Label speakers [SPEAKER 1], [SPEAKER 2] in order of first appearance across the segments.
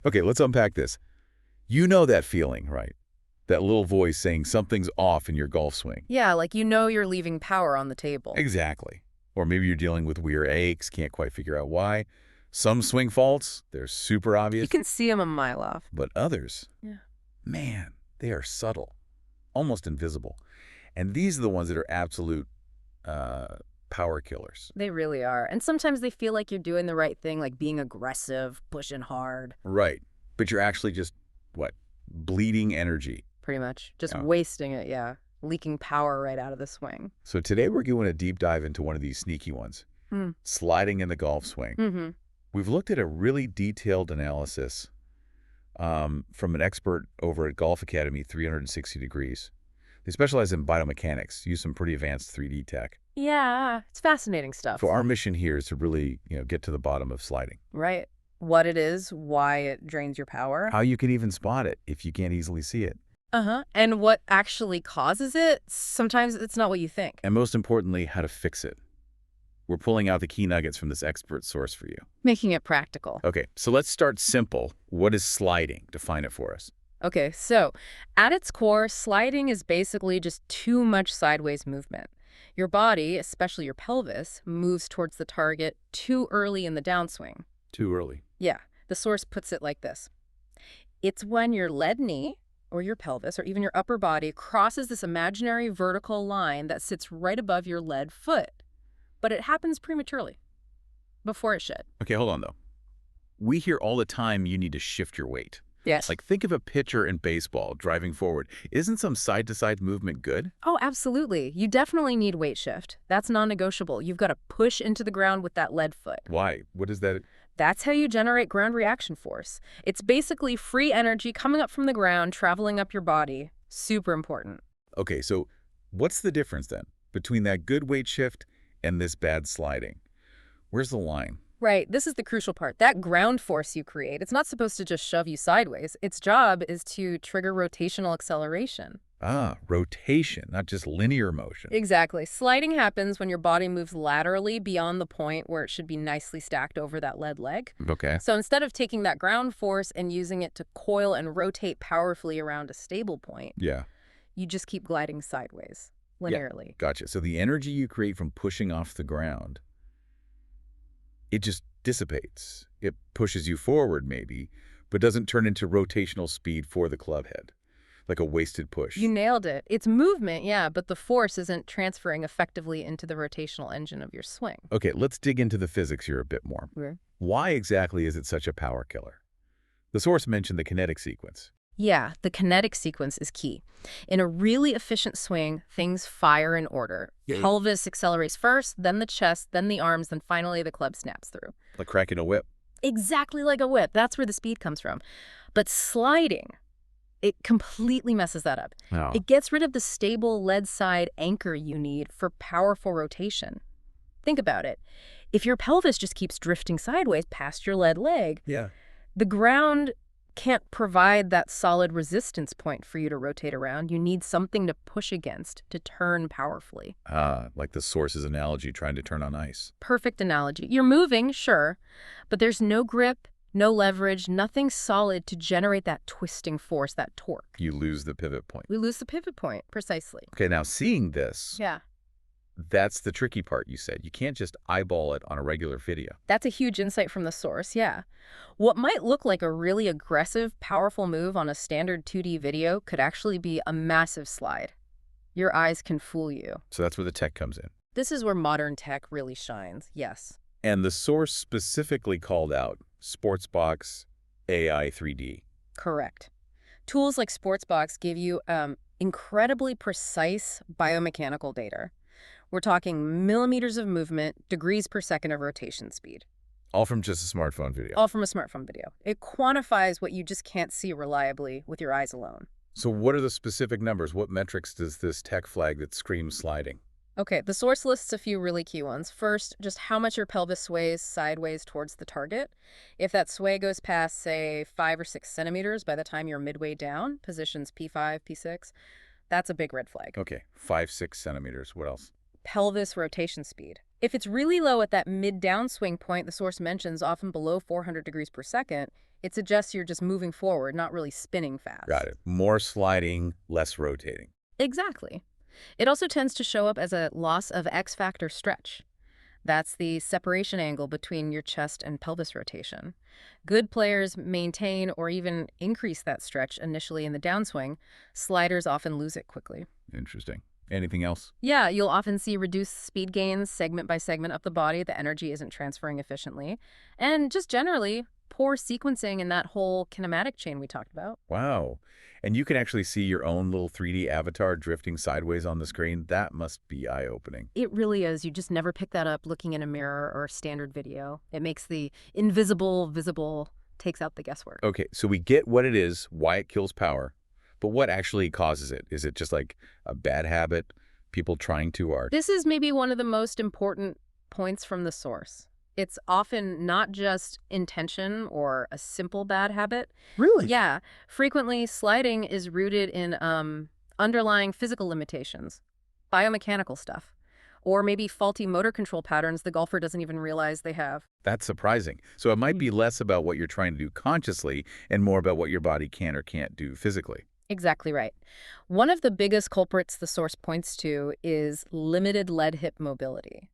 [SPEAKER 1] Okay, let's unpack this. You know that feeling, right? That little voice saying something's off in your golf swing.
[SPEAKER 2] Yeah, like you know you're leaving power on the table.
[SPEAKER 1] Exactly. Or maybe you're dealing with weird aches, can't quite figure out why. Some swing faults, they're super
[SPEAKER 2] You
[SPEAKER 1] obvious,
[SPEAKER 2] can see them a mile off.
[SPEAKER 1] but others,
[SPEAKER 2] Yeah.
[SPEAKER 1] man, they are subtle, almost invisible. And these are the ones that are absolute uh, power killers.
[SPEAKER 2] They really are. And sometimes they feel like you're doing the right thing, like being aggressive, pushing hard.
[SPEAKER 1] Right. But you're actually just, what, bleeding energy.
[SPEAKER 2] Pretty much. Just
[SPEAKER 1] Yeah.
[SPEAKER 2] wasting it, yeah. Leaking power right out of the swing.
[SPEAKER 1] So today we're doing a deep dive into one of these sneaky ones, sliding in the golf swing.
[SPEAKER 2] Mm-hmm.
[SPEAKER 1] We've looked at a really detailed analysis from an expert over at Golf Academy 360 Degrees. They specialize in biomechanics, use some pretty advanced 3D tech.
[SPEAKER 2] Yeah, it's fascinating stuff.
[SPEAKER 1] So our mission here is to really, get to the bottom of sliding.
[SPEAKER 2] Right. What it is, why it drains your power.
[SPEAKER 1] How you can even spot it if you can't easily see it.
[SPEAKER 2] Uh-huh. And what actually causes it, sometimes it's not what you think.
[SPEAKER 1] And most importantly, how to fix it. We're pulling out the key nuggets from this expert source for you.
[SPEAKER 2] Making it practical.
[SPEAKER 1] Okay, so let's start simple. What is sliding? Define it for us.
[SPEAKER 2] Okay, so at its core, sliding is basically just too much sideways movement. Your body, especially your pelvis, moves towards the target too early in the downswing.
[SPEAKER 1] Too early.
[SPEAKER 2] Yeah, the source puts it like this. It's when your lead knee, or your pelvis, or even your upper body crosses this imaginary vertical line that sits right above your lead foot. But it happens prematurely, before it should.
[SPEAKER 1] Okay, hold on though. We hear all the time you need to shift your weight.
[SPEAKER 2] Yes.
[SPEAKER 1] Like think of a pitcher in baseball driving forward. Isn't some side-to-side movement good?
[SPEAKER 2] Oh, absolutely. You definitely need weight shift. That's non-negotiable. You've got to push into the ground with that lead foot.
[SPEAKER 1] Why? What is that?
[SPEAKER 2] That's how you generate ground reaction force. It's basically free energy coming up from the ground, traveling up your body. Super important.
[SPEAKER 1] Okay, so what's the difference then between that good weight shift and this bad sliding? Where's the line?
[SPEAKER 2] Right, this is the crucial part. That ground force you create, it's not supposed to just shove you sideways. Its job is to trigger rotational acceleration.
[SPEAKER 1] Ah, rotation, not just linear motion.
[SPEAKER 2] Exactly. Sliding happens when your body moves laterally beyond the point where it should be nicely stacked over that lead leg.
[SPEAKER 1] Okay.
[SPEAKER 2] So instead of taking that ground force and using it to coil and rotate powerfully around a stable point,
[SPEAKER 1] Yeah.
[SPEAKER 2] you just keep gliding sideways, linearly.
[SPEAKER 1] Gotcha. So the energy you create from pushing off the ground, it just dissipates. It pushes you forward maybe, but doesn't turn into rotational speed for the club head, like a wasted push.
[SPEAKER 2] You nailed it. It's movement, yeah, but the force isn't transferring effectively into the rotational engine of your swing.
[SPEAKER 1] Okay, let's dig into the physics here a bit more.
[SPEAKER 2] Okay.
[SPEAKER 1] Why exactly is it such a power killer? The source mentioned the kinetic sequence.
[SPEAKER 2] Yeah, the kinetic sequence is key. In a really efficient swing, things fire in order. Pelvis accelerates first, then the chest, then the arms, then finally the club snaps through.
[SPEAKER 1] Like cracking a whip.
[SPEAKER 2] Exactly like a whip. That's where the speed comes from. But sliding, it completely messes that up.
[SPEAKER 1] Oh.
[SPEAKER 2] It gets rid of the stable lead side anchor you need for powerful rotation. Think about it. If your pelvis just keeps drifting sideways past your lead leg,
[SPEAKER 1] Yeah.
[SPEAKER 2] the ground can't provide that solid resistance point for you to rotate around. You need something to push against, to turn powerfully.
[SPEAKER 1] Ah, like the source's analogy trying to turn on ice.
[SPEAKER 2] Perfect analogy. You're moving, sure, but there's no grip, no leverage, nothing solid to generate that twisting force, that torque.
[SPEAKER 1] You lose the pivot point.
[SPEAKER 2] We lose the pivot point, precisely.
[SPEAKER 1] Okay, now seeing this,
[SPEAKER 2] Yeah.
[SPEAKER 1] that's the tricky part you said. You can't just eyeball it on a regular video.
[SPEAKER 2] That's a huge insight from the source, yeah. What might look like a really aggressive, powerful move on a standard 2D video could actually be a massive slide. Your eyes can fool you.
[SPEAKER 1] So that's where the tech comes in.
[SPEAKER 2] This is where modern tech really shines, yes.
[SPEAKER 1] And the source specifically called out Sportsbox AI 3D.
[SPEAKER 2] Correct. Tools like Sportsbox give you incredibly precise biomechanical data. We're talking millimeters of movement, degrees per second of rotation speed.
[SPEAKER 1] All from just a smartphone video.
[SPEAKER 2] All from a smartphone video. It quantifies what you just can't see reliably with your eyes alone.
[SPEAKER 1] So what are the specific numbers? What metrics does this tech flag that screams sliding?
[SPEAKER 2] Okay, the source lists a few really key ones. First, just how much your pelvis sways sideways towards the target. If that sway goes past, say, 5 or 6 centimeters by the time you're midway down, positions P5, P6, that's a big red flag.
[SPEAKER 1] Okay, 5-6 centimeters. What else?
[SPEAKER 2] Pelvis rotation speed. If it's really low at that mid-downswing point the source mentions, often below 400 degrees per second, It suggests you're just moving forward, not really spinning fast.
[SPEAKER 1] Got it. More sliding, less rotating.
[SPEAKER 2] Exactly. It also tends to show up as a loss of X-factor stretch. That's the separation angle between your chest and pelvis rotation. Good players maintain or even increase that stretch initially in the downswing. Sliders often lose it quickly.
[SPEAKER 1] Interesting. Anything else?
[SPEAKER 2] Yeah, you'll often see reduced speed gains segment by segment of the body. The energy isn't transferring efficiently. And just generally, poor sequencing in that whole kinematic chain we talked about.
[SPEAKER 1] Wow. And you can actually see your own little 3D avatar drifting sideways on the screen. That must be eye-opening.
[SPEAKER 2] It really is. You just never pick that up looking in a mirror or standard video. It makes the invisible visible, takes out the guesswork.
[SPEAKER 1] Okay, so we get what it is, why it kills power, but what actually causes it? Is it just like a bad habit, people trying too hard?
[SPEAKER 2] This is maybe one of the most important points from the source. It's often not just intention or a simple bad habit.
[SPEAKER 1] Really?
[SPEAKER 2] Yeah, frequently sliding is rooted in underlying physical limitations, biomechanical stuff, or maybe faulty motor control patterns the golfer doesn't even realize they have.
[SPEAKER 1] That's surprising. So it might be less about what you're trying to do consciously and more about what your body can or can't do physically.
[SPEAKER 2] Exactly right. One of the biggest culprits the source points to is limited lead hip mobility,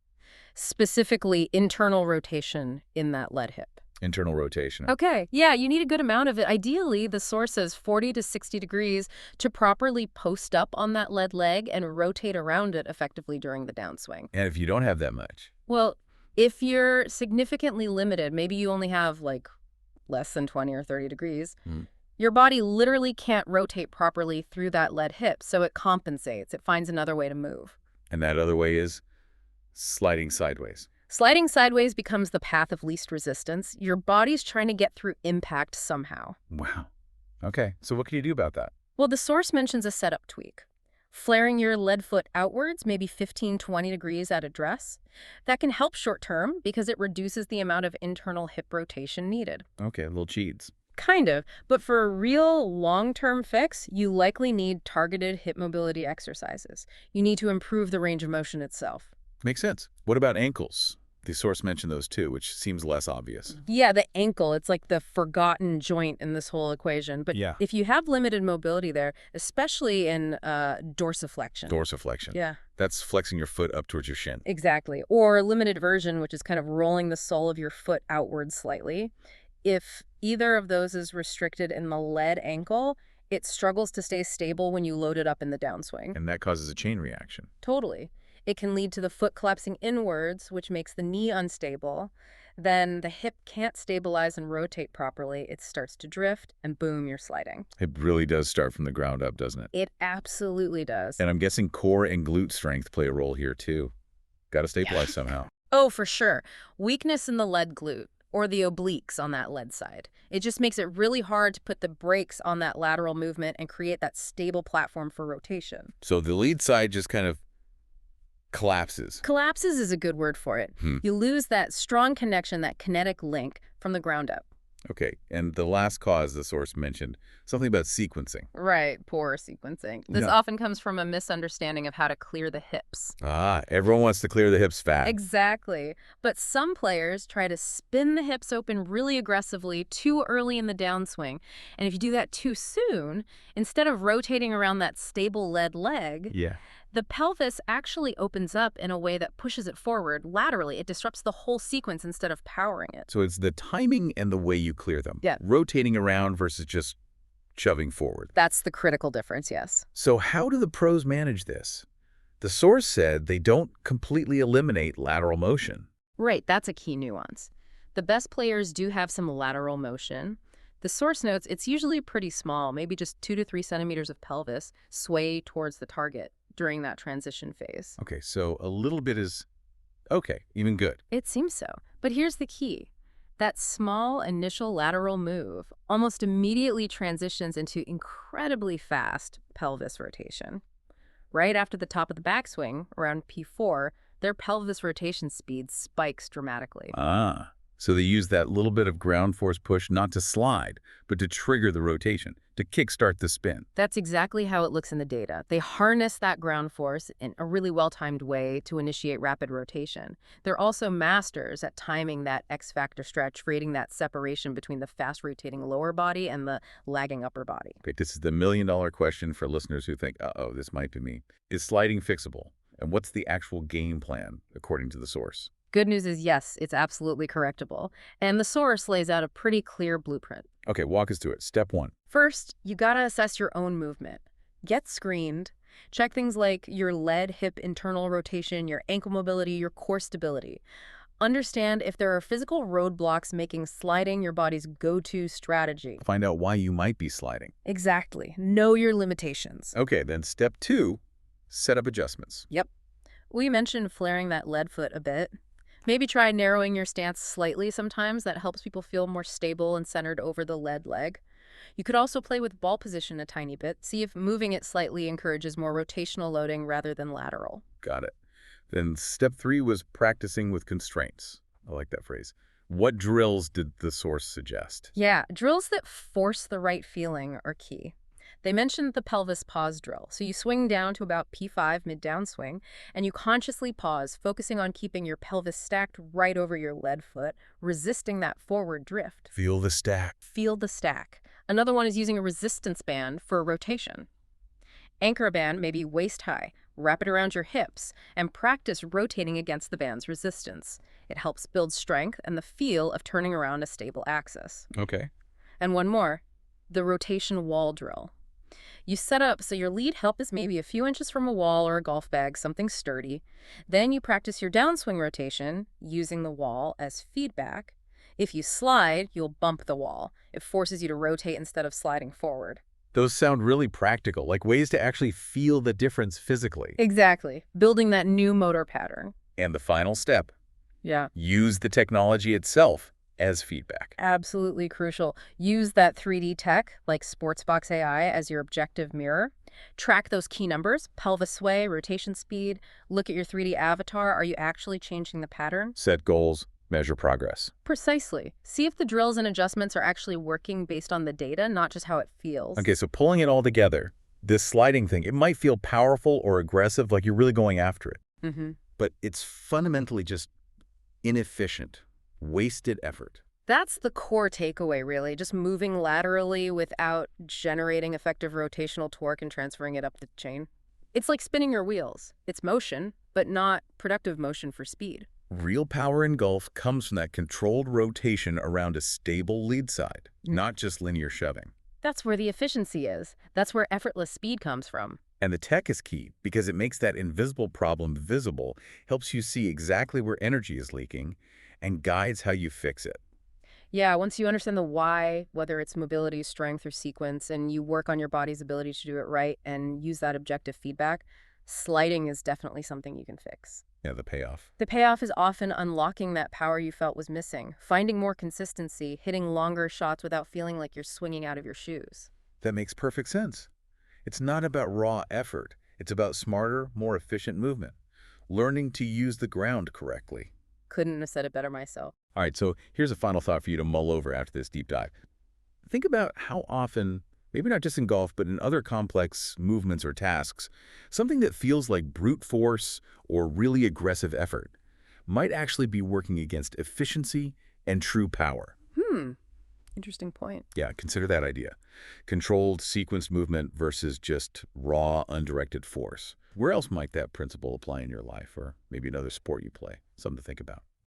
[SPEAKER 2] specifically internal rotation in that lead hip.
[SPEAKER 1] Internal rotation.
[SPEAKER 2] Okay, yeah, you need a good amount of it. Ideally, the source says 40 to 60 degrees to properly post up on that lead leg and rotate around it effectively during the downswing.
[SPEAKER 1] And if you don't have that much?
[SPEAKER 2] Well, if you're significantly limited, maybe you only have like less than 20 or 30 degrees, your body literally can't rotate properly through that lead hip, so it compensates. It finds another way to move.
[SPEAKER 1] And that other way is sliding sideways.
[SPEAKER 2] Sliding sideways becomes the path of least resistance. Your body's trying to get through impact somehow.
[SPEAKER 1] Wow. Okay, so what can you do about that?
[SPEAKER 2] Well, the source mentions a setup tweak. Flaring your lead foot outwards, maybe 15, 20 degrees at address. That can help short term because it reduces the amount of internal hip rotation needed.
[SPEAKER 1] Okay, little cheats.
[SPEAKER 2] Kind of, but for a real long-term fix, you likely need targeted hip mobility exercises. You need to improve the range of motion itself.
[SPEAKER 1] Makes sense. What about ankles? The source mentioned those too, which seems less obvious.
[SPEAKER 2] Yeah, the ankle, it's like the forgotten joint in this whole equation. But
[SPEAKER 1] Yeah.
[SPEAKER 2] if you have limited mobility there, especially in dorsiflexion.
[SPEAKER 1] Dorsiflexion.
[SPEAKER 2] Yeah,
[SPEAKER 1] That's flexing your foot up towards your shin.
[SPEAKER 2] exactly. Or limited version, which is kind of rolling the sole of your foot outward slightly. If either of those is restricted in the lead ankle, it struggles to stay stable when you load it up in the downswing.
[SPEAKER 1] And that causes a chain reaction.
[SPEAKER 2] Totally. It can lead to the foot collapsing inwards, which makes the knee unstable. Then the hip can't stabilize and rotate properly. It starts to drift, and boom, you're sliding.
[SPEAKER 1] It really does start from the ground up, doesn't it?
[SPEAKER 2] It absolutely does.
[SPEAKER 1] And I'm guessing core and glute strength play a role here too. Got to stabilize somehow.
[SPEAKER 2] Oh, for sure. Weakness in the lead glute, or the obliques on that lead side. It just makes it really hard to put the brakes on that lateral movement and create that stable platform for rotation.
[SPEAKER 1] So the lead side just kind of collapses.
[SPEAKER 2] Collapses is a good word for it. You lose that strong connection, that kinetic link from the ground up.
[SPEAKER 1] Okay, and the last cause the source mentioned, something about sequencing.
[SPEAKER 2] Right, poor sequencing. This
[SPEAKER 1] Yeah.
[SPEAKER 2] often comes from a misunderstanding of how to clear the hips.
[SPEAKER 1] Ah, everyone wants to clear the hips fast.
[SPEAKER 2] Exactly. But some players try to spin the hips open really aggressively too early in the downswing. And if you do that too soon, instead of rotating around that stable lead leg,
[SPEAKER 1] Yeah.
[SPEAKER 2] the pelvis actually opens up in a way that pushes it forward laterally. It disrupts the whole sequence instead of powering it.
[SPEAKER 1] So it's the timing and the way you clear them.
[SPEAKER 2] Yeah.
[SPEAKER 1] Rotating around versus just shoving forward.
[SPEAKER 2] That's the critical difference, yes.
[SPEAKER 1] So how do the pros manage this? The source said they don't completely eliminate lateral motion.
[SPEAKER 2] Right, that's a key nuance. The best players do have some lateral motion. The source notes it's usually pretty small, maybe just 2 to 3 centimeters of pelvis sway towards the target during that transition phase.
[SPEAKER 1] Okay, so a little bit is okay, even good.
[SPEAKER 2] It seems so. But here's the key. That small initial lateral move almost immediately transitions into incredibly fast pelvis rotation. Right after the top of the backswing, around P4, their pelvis rotation speed spikes dramatically.
[SPEAKER 1] Ah, So they use that little bit of ground force push not to slide, but to trigger the rotation, to kickstart the spin.
[SPEAKER 2] That's exactly how it looks in the data. They harness that ground force in a really well-timed way to initiate rapid rotation. They're also masters at timing that X-factor stretch, creating that separation between the fast-rotating lower body and the lagging upper body.
[SPEAKER 1] Okay, this is the million-dollar question for listeners who think, uh-oh, this might be me. Is sliding fixable? And what's the actual game plan, according to the source?
[SPEAKER 2] Good news is yes, it's absolutely correctable. And the source lays out a pretty clear blueprint.
[SPEAKER 1] Okay, walk us through it. Step 1.
[SPEAKER 2] First, you gotta assess your own movement. Get screened. Check things like your lead hip internal rotation, your ankle mobility, your core stability. Understand if there are physical roadblocks making sliding your body's go-to strategy.
[SPEAKER 1] Find out why you might be sliding.
[SPEAKER 2] Exactly. Know your limitations.
[SPEAKER 1] Okay, then step 2, set up adjustments.
[SPEAKER 2] Yep. We mentioned flaring that lead foot a bit. Maybe try narrowing your stance slightly sometimes. That helps people feel more stable and centered over the lead leg. You could also play with ball position a tiny bit. See if moving it slightly encourages more rotational loading rather than lateral.
[SPEAKER 1] Got it. Then step 3 was practicing with constraints. I like that phrase. What drills did the source suggest?
[SPEAKER 2] Yeah, drills that force the right feeling are key. They mentioned the pelvis pause drill. So you swing down to about P5 mid-downswing, and you consciously pause, focusing on keeping your pelvis stacked right over your lead foot, resisting that forward drift.
[SPEAKER 1] Feel the stack.
[SPEAKER 2] Feel the stack. Another one is using a resistance band for rotation. Anchor a band maybe waist high, wrap it around your hips, and practice rotating against the band's resistance. It helps build strength and the feel of turning around a stable axis.
[SPEAKER 1] Okay.
[SPEAKER 2] And one more, the rotation wall drill. You set up so your lead hip is maybe a few inches from a wall or a golf bag, something sturdy. Then you practice your downswing rotation using the wall as feedback. If you slide, you'll bump the wall. It forces you to rotate instead of sliding forward.
[SPEAKER 1] Those sound really practical, like ways to actually feel the difference physically.
[SPEAKER 2] Exactly. Building that new motor pattern.
[SPEAKER 1] And the final step,
[SPEAKER 2] Yeah.
[SPEAKER 1] use the technology itself as feedback.
[SPEAKER 2] Absolutely crucial. Use that 3D tech, like Sportsbox AI, as your objective mirror. Track those key numbers, pelvis sway, rotation speed. Look at your 3D avatar. Are you actually changing the pattern?
[SPEAKER 1] Set goals, measure progress.
[SPEAKER 2] Precisely. See if the drills and adjustments are actually working based on the data, not just how it feels.
[SPEAKER 1] Okay, so pulling it all together, this sliding thing, it might feel powerful or aggressive, like you're really going after it. But it's fundamentally just inefficient, wasted effort.
[SPEAKER 2] That's the core takeaway, really. Just moving laterally without generating effective rotational torque and transferring it up the chain. It's like spinning your wheels. It's motion, but not productive motion for speed.
[SPEAKER 1] Real power in golf comes from that controlled rotation around a stable lead side, not just linear shoving.
[SPEAKER 2] That's where the efficiency is. That's where effortless speed comes from.
[SPEAKER 1] And the tech is key because it makes that invisible problem visible, helps you see exactly where energy is leaking, and guides how you fix it.
[SPEAKER 2] Yeah, once you understand the why, whether it's mobility, strength, or sequence, and you work on your body's ability to do it right and use that objective feedback, sliding is definitely something you can fix.
[SPEAKER 1] Yeah, the payoff.
[SPEAKER 2] The payoff is often unlocking that power you felt was missing, finding more consistency, hitting longer shots without feeling like you're swinging out of your shoes.
[SPEAKER 1] That makes perfect sense. It's not about raw effort. It's about smarter, more efficient movement. Learning to use the ground correctly.
[SPEAKER 2] Couldn't have said it better myself.
[SPEAKER 1] All right, so here's a final thought for you to mull over after this deep dive. Think about how often, maybe not just in golf, but in other complex movements or tasks, something that feels like brute force or really aggressive effort might actually be working against efficiency and true power.
[SPEAKER 2] Interesting point.
[SPEAKER 1] Yeah, consider that idea. Controlled, sequenced movement versus just raw, undirected force. Where else might that principle apply in your life, or maybe another sport you play? Something to think about.